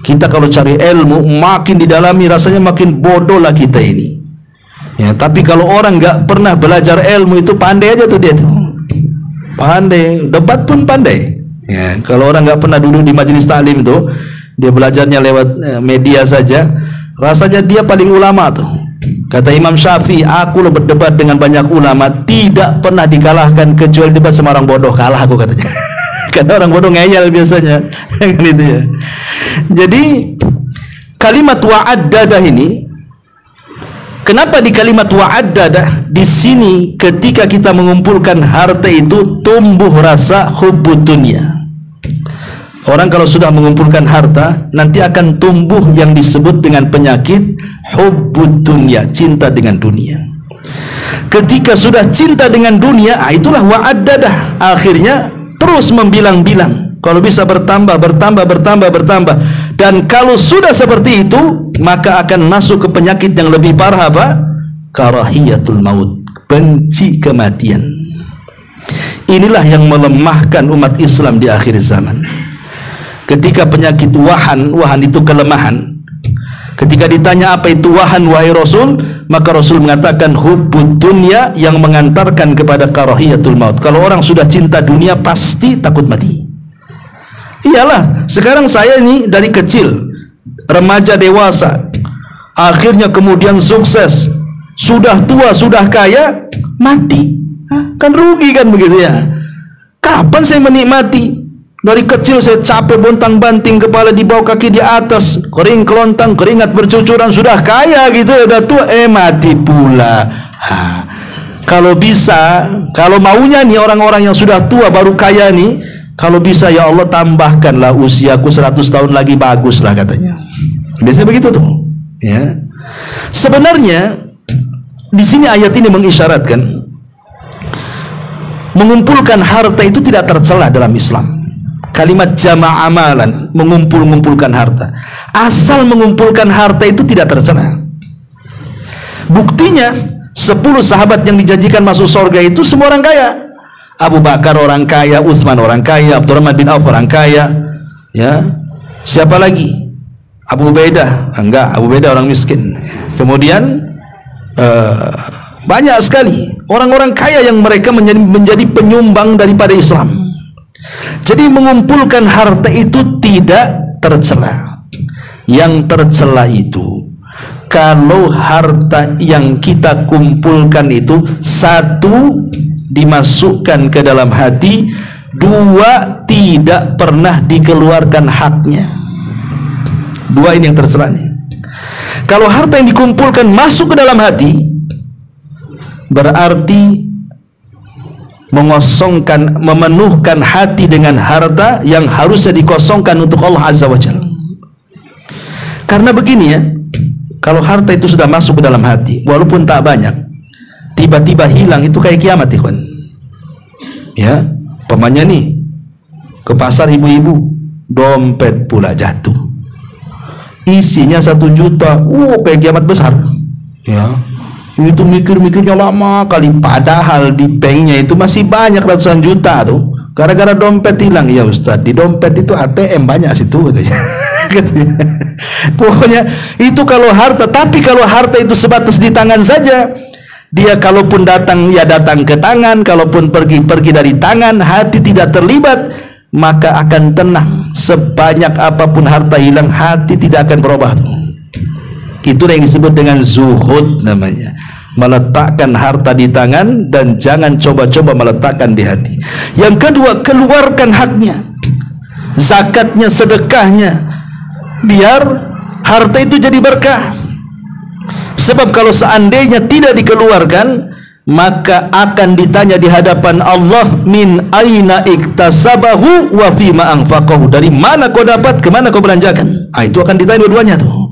Kita kalau cari ilmu, makin didalami rasanya makin bodoh lah kita ini. Ya, tapi kalau orang nggak pernah belajar ilmu itu pandai aja tuh dia tuh. Pandai, debat pun pandai. Ya, kalau orang nggak pernah duduk di majelis taklim tuh, dia belajarnya lewat media saja, rasanya dia paling ulama tuh. Kata Imam Syafi'i, aku lo berdebat dengan banyak ulama tidak pernah dikalahkan kecuali debat sama orang bodoh, kalah aku katanya. Karena orang bodoh ngeyel biasanya. Kan itu ya. Jadi kalimat wa'addadah ini, kenapa di kalimat wa'addadah di sini ketika kita mengumpulkan harta itu tumbuh rasa hubbud dunya. Orang kalau sudah mengumpulkan harta nanti akan tumbuh yang disebut dengan penyakit hubbud dunya, cinta dengan dunia. Ketika sudah cinta dengan dunia, itulah wa'addadah, akhirnya terus membilang-bilang, kalau bisa bertambah. Dan kalau sudah seperti itu, maka akan masuk ke penyakit yang lebih parah, apa? Karahiyatul maut, benci kematian. Inilah yang melemahkan umat Islam di akhir zaman. Ketika penyakit wahan itu kelemahan. Ketika ditanya apa itu wahan wahai Rasul, maka Rasul mengatakan hubbud dunya yang mengantarkan kepada karahiyatul maut. Kalau orang sudah cinta dunia pasti takut mati. Iyalah, sekarang saya ini dari kecil, remaja dewasa, akhirnya kemudian sukses, sudah tua, sudah kaya, mati. Kan rugi kan begitu ya. Kapan saya menikmati? Dari kecil saya capek bontang-banting, kepala di bawah, kaki di atas, kering kelontang, keringat bercucuran, sudah kaya gitu, sudah tua, mati pula. Kalau bisa, kalau maunya nih orang-orang yang sudah tua baru kaya nih, kalau bisa ya Allah tambahkanlah usiaku 100 tahun lagi, baguslah katanya. Biasanya begitu tuh. Ya. Sebenarnya di sini ayat ini mengisyaratkan mengumpulkan harta itu tidak tercela dalam Islam. Kalimat jama' amalan, mengumpulkan harta. Asal mengumpulkan harta itu tidak tercela. Buktinya 10 sahabat yang dijanjikan masuk surga itu semua orang kaya. Abu Bakar orang kaya, Utsman orang kaya, Abdurrahman bin Auf orang kaya. Ya. Siapa lagi? Abu Ubaidah. Enggak, Abu Ubaidah orang miskin. Kemudian banyak sekali orang-orang kaya yang mereka menjadi penyumbang daripada Islam. Jadi mengumpulkan harta itu tidak tercela. Yang tercela itu kalau harta yang kita kumpulkan itu, satu, dimasukkan ke dalam hati, dua, tidak pernah dikeluarkan haknya. Dua ini yang tercela nih. Kalau harta yang dikumpulkan masuk ke dalam hati, berarti mengosongkan, memenuhkan hati dengan harta yang harusnya dikosongkan untuk Allah Azza wa Jalla. Karena begini ya, kalau harta itu sudah masuk ke dalam hati, walaupun tak banyak, tiba-tiba hilang, itu kayak kiamat, ikhwan. Ya, pamannya nih ke pasar ibu-ibu, dompet pula jatuh, isinya 1 juta, kayak kiamat besar. Ya, itu mikir-mikirnya lama kali, padahal di banknya itu masih banyak ratusan juta tuh, gara-gara dompet hilang. Ya Ustaz, di dompet itu ATM banyak situ katanya. Pokoknya itu kalau harta. Tapi kalau harta itu sebatas di tangan saja, dia kalaupun datang ya datang ke tangan, kalaupun pergi dari tangan, hati tidak terlibat, maka akan tenang. Sebanyak apapun harta hilang, hati tidak akan berubah tuh. Itulah yang disebut dengan zuhud namanya. Meletakkan harta di tangan dan jangan coba-coba meletakkan di hati. Yang kedua, keluarkan haknya, zakatnya, sedekahnya, biar harta itu jadi berkah. Sebab kalau seandainya tidak dikeluarkan, maka akan ditanya di hadapan Allah, min aina iktasabahu wa fima anfaqahu, dari mana kau dapat, kemana kau belanjakan. Itu akan ditanya dua-duanya tuh.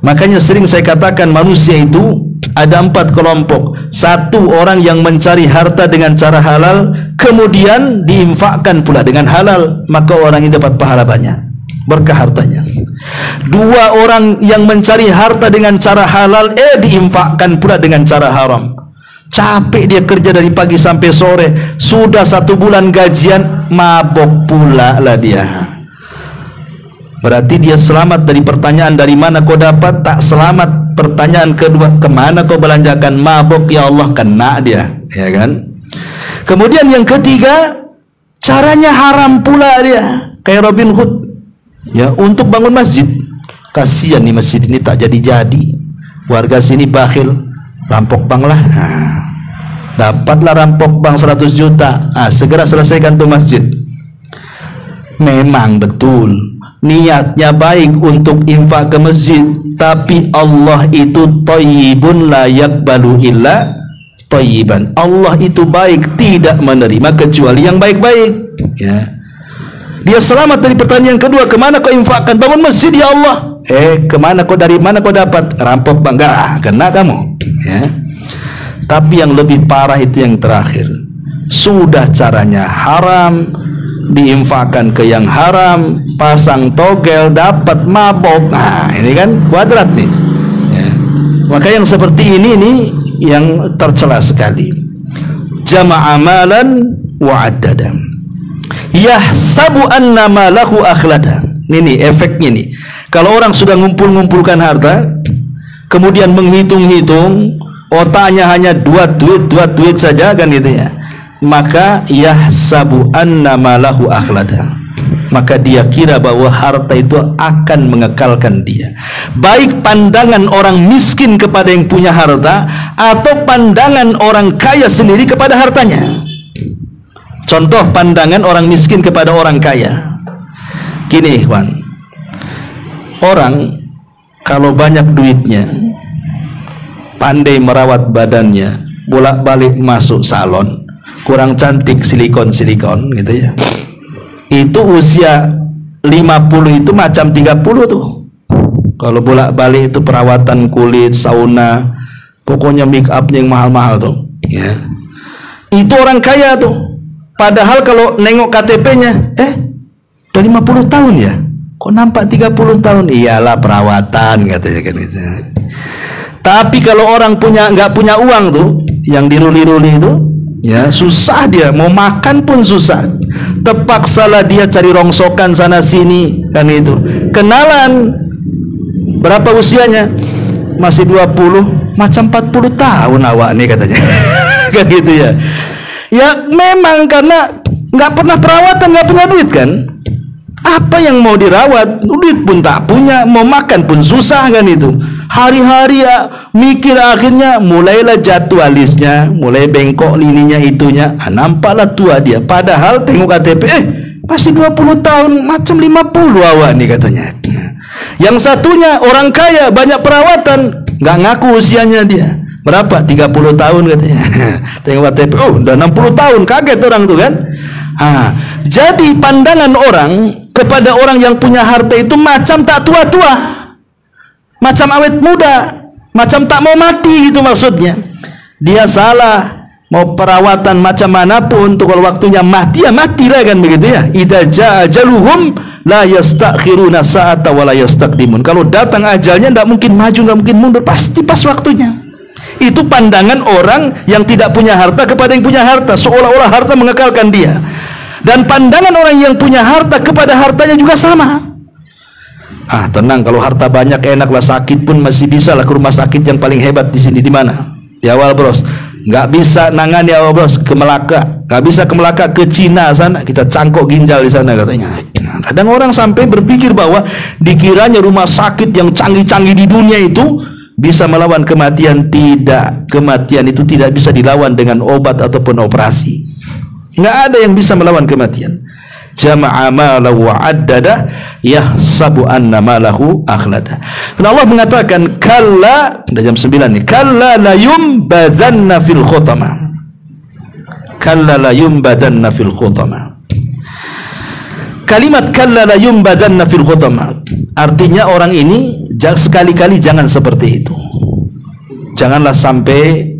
Makanya sering saya katakan manusia itu ada 4 kelompok. Satu, orang yang mencari harta dengan cara halal, kemudian diinfakkan pula dengan halal, maka orang ini dapat pahala banyak. berkah hartanya. Dua orang yang mencari harta dengan cara halal, diinfakkan pula dengan cara haram. Capek dia kerja dari pagi sampai sore, sudah 1 bulan gajian, mabok pula lah dia. Berarti dia selamat dari pertanyaan dari mana kau dapat, tak selamat pertanyaan kedua, kemana kau belanjakan, mabok ya Allah, kena dia, ya kan? Kemudian yang ketiga, caranya haram pula dia, kayak Robin Hood, ya, untuk bangun masjid. Kasihan nih masjid ini tak jadi-jadi, warga sini bakhil, rampok bank lah. Dapatlah rampok bank 100 juta, segera selesaikan tuh masjid. Memang betul niatnya baik untuk infak ke masjid, tapi Allah itu thayyibun la yaqbalu illa thayyiban. Allah itu baik, tidak menerima kecuali yang baik-baik, ya. Dia selamat dari pertanyaan kedua, kemana kau infakkan? Bangun masjid ya Allah. Kemana kau, dari mana kau dapat? Rampok bangga, kena kamu, ya. Tapi yang lebih parah itu yang terakhir. Sudah caranya haram, diinfakkan ke yang haram, pasang togel, dapat mabok. Nah, ini kan kuadrat nih, ya. Maka yang seperti ini nih yang tercela sekali. Jama'a malan wa addada, yahsabu anna malahu akhlada. Ini efeknya nih. Kalau orang sudah ngumpulkan harta, kemudian menghitung-hitung, otaknya hanya dua duit saja kan gitu ya, maka yahsabu anna malahu akhlada, maka dia kira bahwa harta itu akan mengekalkan dia. Baik pandangan orang miskin kepada yang punya harta, atau pandangan orang kaya sendiri kepada hartanya. Contoh pandangan orang miskin kepada orang kaya. Gini, Ikhwan, orang kalau banyak duitnya, pandai merawat badannya, bolak-balik masuk salon, kurang cantik silikon gitu ya, itu usia 50 itu macam 30 tuh. Kalau bolak-balik itu perawatan kulit, sauna, pokoknya make upnya yang mahal-mahal tuh, ya. Itu orang kaya tuh. Padahal kalau nengok KTP-nya, udah 50 tahun ya, kok nampak 30 tahun? Iyalah perawatan katanya kan itu. Tapi kalau orang nggak punya uang tuh, yang diruli-ruli itu, ya susah, dia mau makan pun susah. Terpaksalah dia cari rongsokan sana sini kan itu. Kenalan, berapa usianya? Masih 20, macam 40 tahun awak nih katanya. Kan gitu ya. Ya memang karena nggak pernah perawatan, nggak punya duit kan. Apa yang mau dirawat? Duit pun tak punya, mau makan pun susah kan itu. Hari-hari ya mikir, akhirnya mulailah jatuh alisnya, mulai bengkok ininya itunya. Nampaklah tua dia. Padahal tengok KTP, masih 20 tahun, macam 50 awak nih katanya. Yang satunya orang kaya, banyak perawatan, nggak ngaku usianya dia. Berapa? 30 tahun katanya. Tengok KTP, udah 60 tahun, kaget orang tuh kan. Jadi pandangan orang kepada orang yang punya harta itu macam tak tua-tua, macam awet muda, macam tak mau mati gitu maksudnya. Dia salah. Mau perawatan macam manapun tuh, kalau waktunya mati ya matilah kan begitu ya. Idza jaa ajaluhum la yastakhiruna sa'ata wa la yastaqdimun. Kalau datang ajalnya tidak mungkin maju, tidak mungkin mundur, pasti pas waktunya. Itu pandangan orang yang tidak punya harta kepada yang punya harta, seolah-olah harta mengekalkan dia. Dan pandangan orang yang punya harta kepada hartanya juga sama. Tenang, kalau harta banyak enaklah, sakit pun masih bisa lah ke rumah sakit yang paling hebat di sini. Di mana? Di awal bros. Nggak bisa nangani awal bros, ke Melaka. Nggak bisa ke Melaka, ke Cina sana, kita cangkok ginjal di sana katanya. Kadang orang sampai berpikir bahwa dikiranya rumah sakit yang canggih-canggih di dunia itu bisa melawan kematian. Tidak, kematian itu tidak bisa dilawan dengan obat ataupun operasi. Nggak ada yang bisa melawan kematian. Jama'a malahu wa addada yahsabu anna malahu akhlada. Dan Allah mengatakan kalla, udah jam 9 nih, kalla la yumbadanna fil khutama. Kalla la yumbadanna fil khutama. Kalimat kalla la yumbadanna fil khutama artinya orang ini sekali-kali jangan seperti itu. Janganlah sampai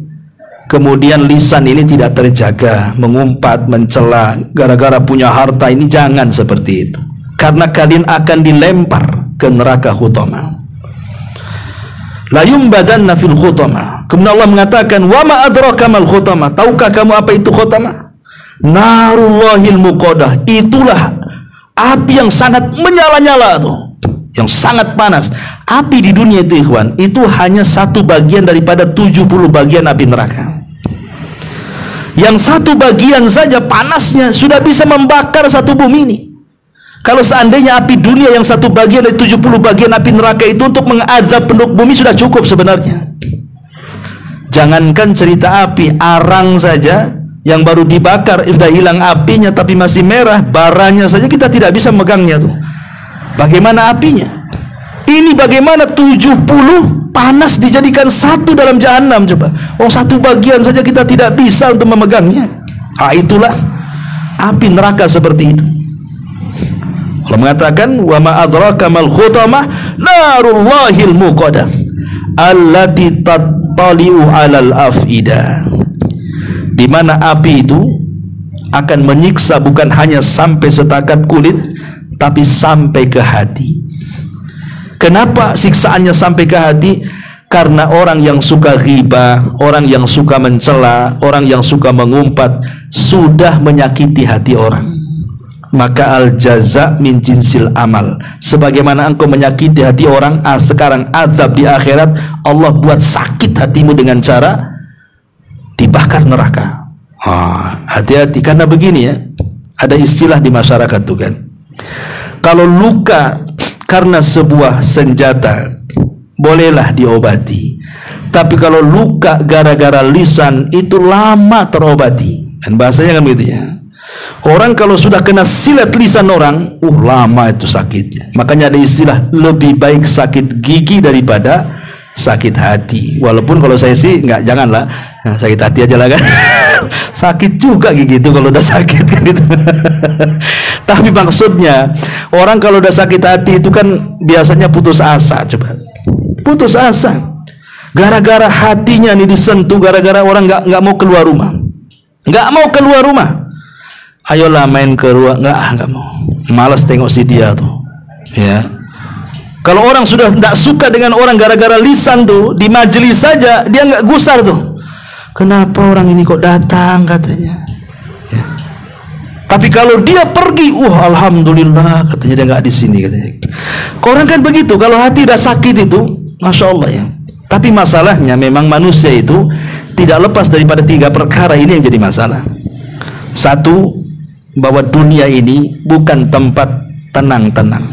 kemudian lisan ini tidak terjaga, mengumpat, mencela gara-gara punya harta ini, jangan seperti itu. karena kalian akan dilempar ke neraka hutama. La yumbadanna fil khutama. Kemudian Allah mengatakan, wa ma adraka mal khutama. Tahukah kamu apa itu khutama? Narullahil muqadah. Itulah api yang sangat menyala-nyala tuh, yang sangat panas. Api di dunia itu, ikhwan, itu hanya satu bagian daripada 70 bagian api neraka. Yang satu bagian saja panasnya sudah bisa membakar satu bumi ini. Kalau seandainya api dunia yang satu bagian dari 70 bagian api neraka itu untuk mengazab penduduk bumi sudah cukup sebenarnya. Jangankan cerita api, arang saja yang baru dibakar sudah hilang apinya tapi masih merah, baranya saja kita tidak bisa megangnya tuh. Bagaimana apinya? Ini bagaimana 70 panas dijadikan satu dalam jahanam, coba. Oh, satu bagian saja kita tidak bisa untuk memegangnya. Itulah api neraka seperti itu. Allah mengatakan, wa ma adraka mal khutamah narullahil muqadah allati tattali'u 'alal afida. Di mana api itu akan menyiksa bukan hanya sampai setakat kulit, tapi sampai ke hati. Kenapa siksaannya sampai ke hati? Karena orang yang suka ghibah, orang yang suka mencela, orang yang suka mengumpat sudah menyakiti hati orang. Maka al jaza min jinsil amal. Sebagaimana engkau menyakiti hati orang, sekarang azab di akhirat Allah buat sakit hatimu dengan cara dibakar neraka. Hati-hati, karena begini ya, ada istilah di masyarakat tuh kan, kalau luka karena sebuah senjata bolehlah diobati, tapi kalau luka gara-gara lisan itu lama terobati. Dan bahasanya kan begitu ya. Orang kalau sudah kena silet lisan orang, lama itu sakitnya. Makanya ada istilah, lebih baik sakit gigi daripada sakit hati. Walaupun kalau saya sih nggak, janganlah, sakit hati aja lah kan. Sakit juga gigi itu kalau udah sakit kan itu. Tapi maksudnya orang kalau udah sakit hati itu kan biasanya putus asa, coba. Putus asa. Gara-gara hatinya nih disentuh, gara-gara orang nggak mau keluar rumah. Nggak mau keluar rumah. Ayolah main ke ruang, nggak mau, malas tengok si dia tuh, ya. Kalau orang sudah tidak suka dengan orang gara-gara lisan tuh, di majelis saja dia nggak gusar tuh. Kenapa orang ini kok datang katanya, ya. Tapi kalau dia pergi, alhamdulillah katanya dia nggak di sini katanya. Orang kan begitu, kalau hati udah sakit itu, masya Allah ya. Tapi masalahnya memang manusia itu tidak lepas daripada 3 perkara ini yang jadi masalah. Satu, bahwa dunia ini bukan tempat tenang-tenang,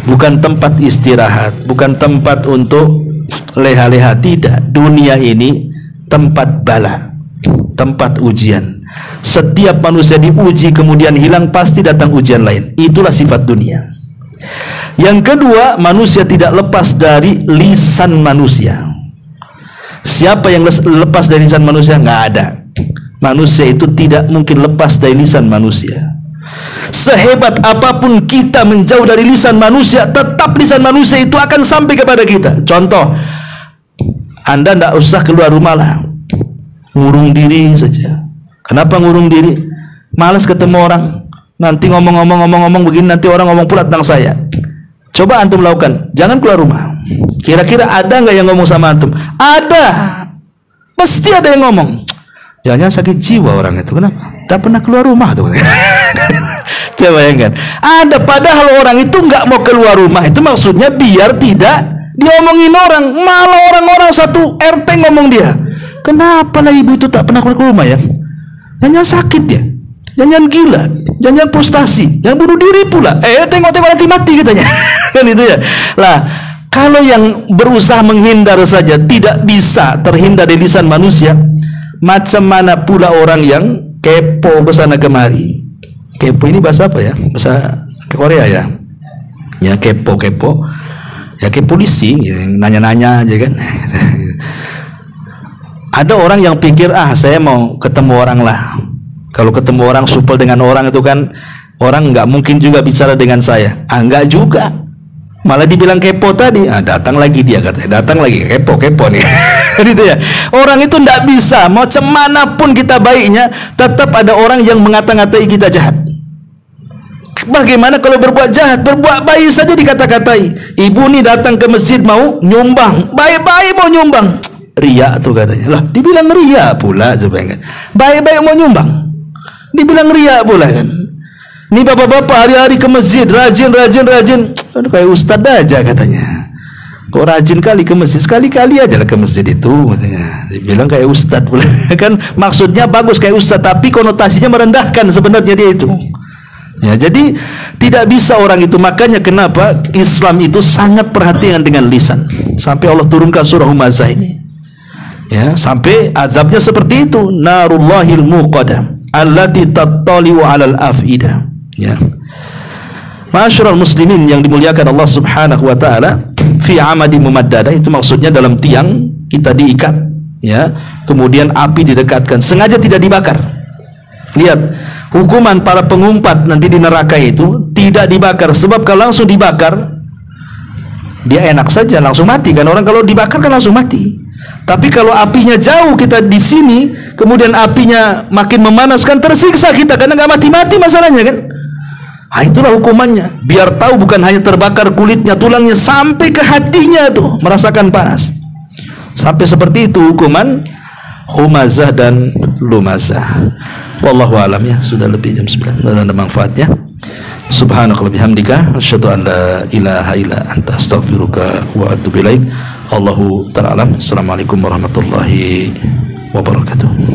bukan tempat istirahat, bukan tempat untuk leha-leha, tidak. Dunia ini tempat bala, tempat ujian. Setiap manusia diuji kemudian hilang, pasti datang ujian lain. Itulah sifat dunia. Yang kedua, manusia tidak lepas dari lisan manusia. Siapa yang lepas dari lisan manusia? Nggak ada. Manusia itu tidak mungkin lepas dari lisan manusia. Sehebat apapun kita menjauh dari lisan manusia, tetap lisan manusia itu akan sampai kepada kita. Contoh, Anda tidak usah keluar rumah lah, ngurung diri saja. Kenapa ngurung diri? Malas ketemu orang. Nanti ngomong begini, nanti orang ngomong pula tentang saya. Coba antum lakukan, jangan keluar rumah. Kira-kira ada nggak yang ngomong sama antum? Ada, pasti ada yang ngomong. Jangan sakit jiwa orang itu, kenapa? Tak pernah keluar rumah tuh. Coba bayangkan, ada, padahal orang itu nggak mau keluar rumah. Itu maksudnya biar tidak diomongin orang. Malah orang-orang satu RT ngomong dia, kenapa lah ibu itu tak pernah keluar rumah ya? Jangan sakit ya, jangan gila, jangan frustasi, jangan bunuh diri pula. Tengok-tengok nanti mati katanya. Kan itu ya. Lah, kalau yang berusaha menghindar saja tidak bisa terhindar dari lisan manusia, macam mana pula orang yang kepo ke sana kemari. Kepo ini bahasa apa ya? Bahasa Korea ya. Ya, kepo. Ya, kayak polisi yang nanya-nanya aja kan. Ada orang yang pikir, saya mau ketemu orang lah. Kalau ketemu orang, supel dengan orang itu kan, orang nggak mungkin juga bicara dengan saya. Nggak juga. Malah dibilang kepo tadi, datang lagi dia katanya, datang lagi, kepo nih. Gitu ya. Orang itu tidak bisa, macam manapun kita baiknya, tetap ada orang yang mengata-ngatai kita jahat. Bagaimana kalau berbuat jahat, berbuat baik saja dikata-katai. Ibu nih datang ke masjid mau nyumbang, baik-baik mau nyumbang, riya tuh katanya. Lah, dibilang riya pula sebenarnya. Baik-baik mau nyumbang, dibilang riya pula kan. Ini bapak-bapak hari-hari ke masjid, rajin. Aduh, kayak ustad aja katanya. Kok rajin kali ke masjid, sekali-kali aja lah ke masjid itu katanya. Dibilang kayak ustad pula. Kan maksudnya bagus kayak ustad, tapi konotasinya merendahkan sebenarnya dia itu. Ya, jadi tidak bisa orang itu. Makanya kenapa Islam itu sangat perhatian dengan lisan, sampai Allah turunkan surah Humazah ini. Ya, sampai azabnya seperti itu, narullahil muqadah allati tattali'u 'alal afidah. Ya. Ma'asyiral muslimin yang dimuliakan Allah Subhanahu wa taala, fi amadi mumaddadah itu maksudnya dalam tiang kita diikat, ya. Kemudian api didekatkan, sengaja tidak dibakar. Lihat hukuman para pengumpat nanti di neraka itu tidak dibakar, sebab kalau langsung dibakar dia enak saja, langsung mati kan. Orang kalau dibakar kan langsung mati. Tapi kalau apinya jauh, kita di sini, kemudian apinya makin memanaskan, tersiksa kita karena nggak mati-mati masalahnya kan. Nah, itulah hukumannya. Biar tahu bukan hanya terbakar kulitnya, tulangnya, sampai ke hatinya tuh merasakan panas. Sampai seperti itu hukuman Humazah dan Lumazah. Wallahu alam ya, sudah lebih jam 9 dan ada manfaatnya. Subhanakallahumma bihamdika asyhadu an la ilaha illa anta astaghfiruka wa atubu ilaik. Allahu ta'ala alam. Assalamualaikum warahmatullahi wabarakatuh.